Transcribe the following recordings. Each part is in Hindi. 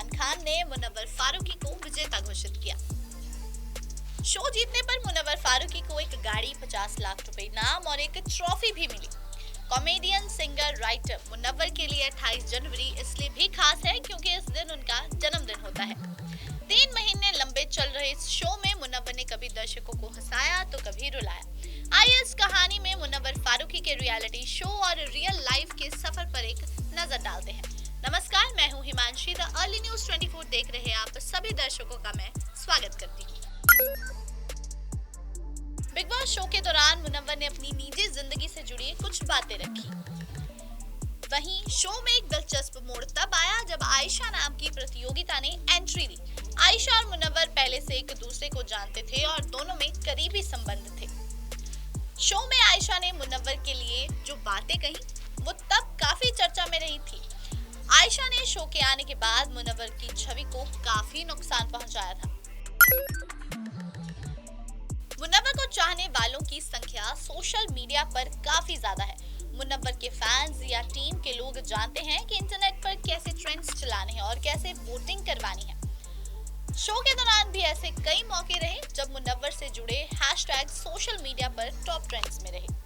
सलमान खान ने मुनव्वर फारूकी को विजेता घोषित किया। शो जीतने पर मुनव्वर फारूकी को एक गाड़ी, 50 लाख रुपए इनाम और एक ट्रॉफी भी मिली। कॉमेडियन, सिंगर, राइटर मुनव्वर के लिए 28 जनवरी इसलिए भी खास है क्योंकि इस दिन उनका जन्मदिन होता है। 3 महीने लंबे चल रहे इस शो में मुनव्वर ने कभी दर्शकों को हंसाया तो कभी रुलाया। आइए इस कहानी में मुनव्वर फारूकी के रियलिटी शो और रियल लाइफ के सफर पर एक नजर डालते हैं। नमस्कार, मैं हूं हिमांशी। द अर्ली न्यूज 24 देख रहे आप सभी दर्शकों का मैं स्वागत करती हूँ। बिग बॉस शो के दौरान मुनव्वर ने अपनी निजी जिंदगी से जुड़ी कुछ बातें रखी। वहीं शो में एक दिलचस्प मोड़ तब आया जब आयशा नाम की प्रतियोगिता ने एंट्री ली। आयशा और मुनव्वर पहले से एक दूसरे को जानते थे और दोनों में करीबी संबंध थे। शो में आयशा ने मुनव्वर के लिए जो बातें कही वो तब काफी चर्चा में रही थी। आयशा ने शो के आने के बाद मुनव्वर की छवि को काफी नुकसान पहुंचाया था। मुनव्वर को चाहने वालों की संख्या सोशल मीडिया पर काफी ज्यादा है। मुनव्वर के फैंस या टीम के लोग जानते हैं कि इंटरनेट पर कैसे ट्रेंड्स चलाने हैं और कैसे वोटिंग करवानी है। शो के दौरान भी ऐसे कई मौके रहे जब मुनव्वर से जुड़े हैशटैग सोशल मीडिया पर टॉप ट्रेंड्स में रहे।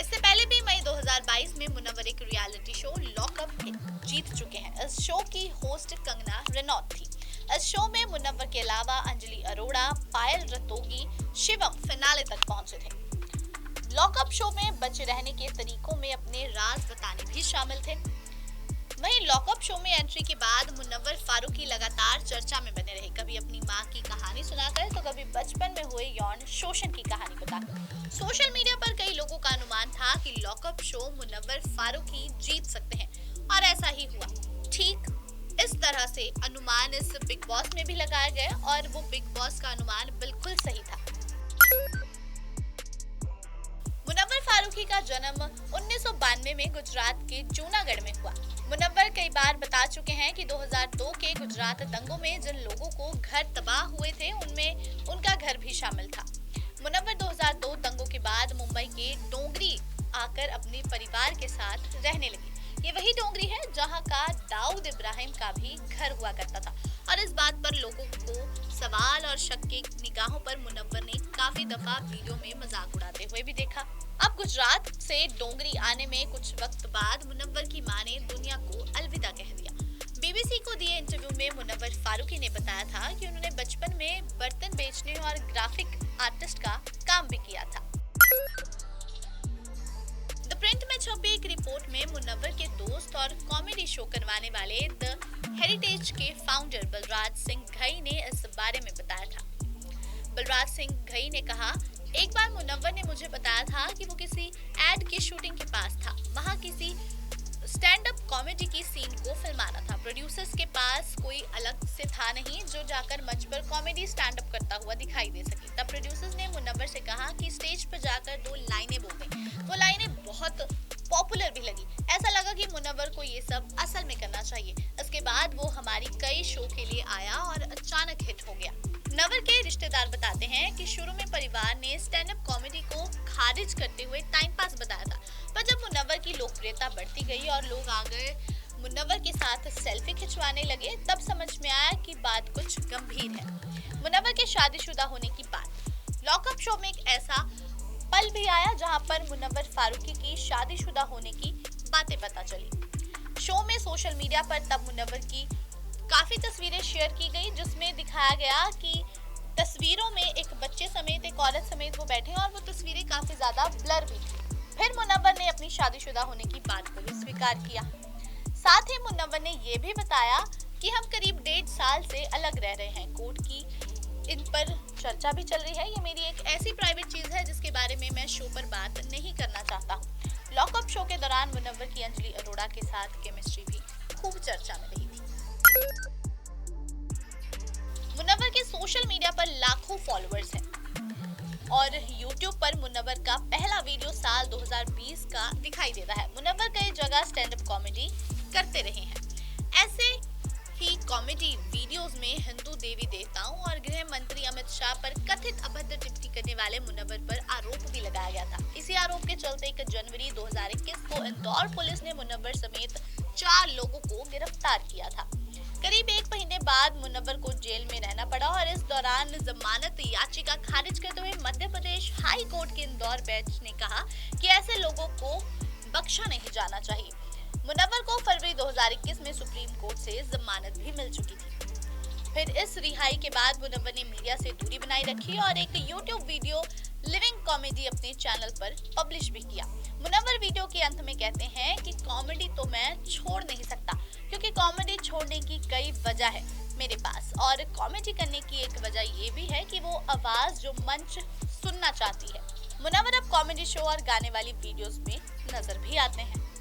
इससे पहले भी मई 2022 में मुनव्वर एक रियलिटी शो लॉकअप जीत चुके हैं। इस शो की होस्ट कंगना रनौत थी। इस शो में मुनव्वर के अलावा अंजलि अरोड़ा, पायल रतोगी, शिवम फिनाले तक पहुंचे थे। लॉकअप शो में बचे रहने के तरीकों में अपने राज बताने भी शामिल थे। वहीं लॉकअप शो में एंट्री के बाद मुनव्वर फारूकी लगातार चर्चा में बने रहे, कभी अपनी मां की कहानी सुनाकर तो कभी बचपन में हुए यौन शोषण की कहानी बताकर। सोशल मीडिया पर कई लोगों का अनुमान था कि लॉकअप शो मुनव्वर फारूकी जीत सकते हैं और ऐसा ही हुआ। ठीक इस तरह से अनुमान इस बिग बॉस में भी लगाया गया और वो बिग बॉस का अनुमान बिल्कुल सही था। मुनव्वर फारूकी का जन्म 1992 में गुजरात के जूनागढ़ में हुआ। मुनव्वर कई बार बता चुके हैं कि 2002 के गुजरात दंगों में जिन लोगों को घर तबाह हुए थे उनमें उनका घर भी शामिल था। मुनव्वर 2002 दंगों के बाद मुंबई के डोंगरी आकर अपने परिवार के साथ रहने लगी। ये वही डोंगरी है जहां का दाऊद इब्राहिम का भी घर हुआ करता था और इस बात पर लोगों को सवाल और शक की निगाहों पर मुनव्वर ने काफी दफा वीडियो में मजाक उड़ाते हुए भी देखा। अब गुजरात से डोंगरी आने में कुछ वक्त बाद मुनव्वर की मां ने दुनिया को अलविदा कह दिया। बीबीसी को दिए इंटरव्यू में मुनव्वर फारूकी ने बताया था कि उन्होंने बचपन में बर्तन बेचने और ग्राफिक आर्टिस्ट का काम भी किया था। द प्रिंट में छपी एक रिपोर्ट में मुनव्वर के दोस्त और कॉमेडी शो करवाने वाले द हेरिटेज के फाउंडर बलराज सिंह घई ने इस बारे में बताया था। बलराज सिंह घई ने कहा, एक बार मुनव्वर ने मुझे बताया था कि वो किसी एड की शूटिंग के पास था। वहाँ किसी स्टैंड अप कॉमेडी की सीन को फिल्माना था। प्रोड्यूसर्स के पास कोई अलग से था नहीं जो जाकर मंच पर कॉमेडी स्टैंड अप करता हुआ दिखाई दे सके। तब प्रोड्यूसर्स ने मुनव्वर से कहा कि स्टेज पर जाकर 2 लाइनें बोल दें। वो लाइनें बहुत पॉपुलर भी लगी। ऐसा लगा कि मुनव्वर को ये सब असल में करना चाहिए। इसके बाद वो हमारी कई शो के लिए आया और अचानक हिट हो गया। मुनव्वर के रिश्तेदार बताते हैं कि शुरू में परिवार ने स्टैंड अप कॉमेडी को खारिज करते हुए टाइम पास बताया था, पर जब मुनव्वर की लोकप्रियता बढ़ती गई और लोग आ गए मुनव्वर के साथ सेल्फी खिंचवाने लगे, तब समझ में आया कि बात कुछ गंभीर है। मुनव्वर के शादीशुदा होने की बात। लॉकअप शो में एक ऐसा पल भी आया जहां पर मुनव्वर फारूकी की शादीशुदा होने की बातें पता चली। शो में सोशल मीडिया पर तब मुनव्वर की काफी तस्वीरें शेयर की गई जिसमें दिखाया गया कि तस्वीरों में एक बच्चे समेत एक औरत समेत वो बैठे और वो तस्वीरें काफी ज्यादा ब्लर भी थी। फिर मुनव्वर ने अपनी शादीशुदा होने की बात को भी स्वीकार किया। साथ ही मुनव्वर ने ये भी बताया कि हम करीब 1.5 साल से अलग रह रहे हैं। कोर्ट की इन पर चर्चा भी चल रही है। ये मेरी एक ऐसी प्राइवेट चीज है जिसके बारे में मैं शो पर बात नहीं करना चाहता हूँ। लॉकअप शो के दौरान मुनव्वर की अंजलि अरोड़ा के साथ केमिस्ट्री भी खूब चर्चा में रही थी। मुनव्वर के सोशल मीडिया पर लाखों फॉलोअर्स हैं और YouTube पर मुनव्वर का पहला वीडियो साल 2020 का दिखाई देता है। मुनव्वर कई जगह स्टैंड अप कॉमेडी करते रहे हैं। ऐसे ही कॉमेडी वीडियोस में हिंदू देवी देवताओं और गृह मंत्री अमित शाह पर कथित अभद्र टिप्पणी करने वाले मुनव्वर पर आरोप भी लगाया गया था। इसी आरोप के चलते 1 जनवरी 2021 को इंदौर पुलिस ने मुनव्वर समेत 4 लोगों को गिरफ्तार किया था। करीब 1 महीने बाद मुनव्वर को जेल में रहना पड़ा और इस दौरान जमानत याचिका खारिज करते हुए मध्य प्रदेश हाई कोर्ट के इंदौर बेंच ने कहा कि ऐसे लोगों को बख्शा नहीं जाना चाहिए। मुनव्वर को फरवरी 2021 में सुप्रीम कोर्ट से जमानत भी मिल चुकी थी। फिर इस रिहाई के बाद मुनव्वर ने मीडिया से दूरी बनाए रखी और एक यूट्यूब वीडियो लिविंग कॉमेडी अपने चैनल पर पब्लिश भी किया। मुनव्वर वीडियो के अंत में कहते हैं कि कॉमेडी तो मैं छोड़ नहीं सकता, क्योंकि कॉमेडी छोड़ने की कई वजह है मेरे पास, और कॉमेडी करने की एक वजह ये भी है कि वो आवाज जो मंच सुनना चाहती है। मुनव्वर अब कॉमेडी शो और गाने वाली वीडियोस में नजर भी आते हैं।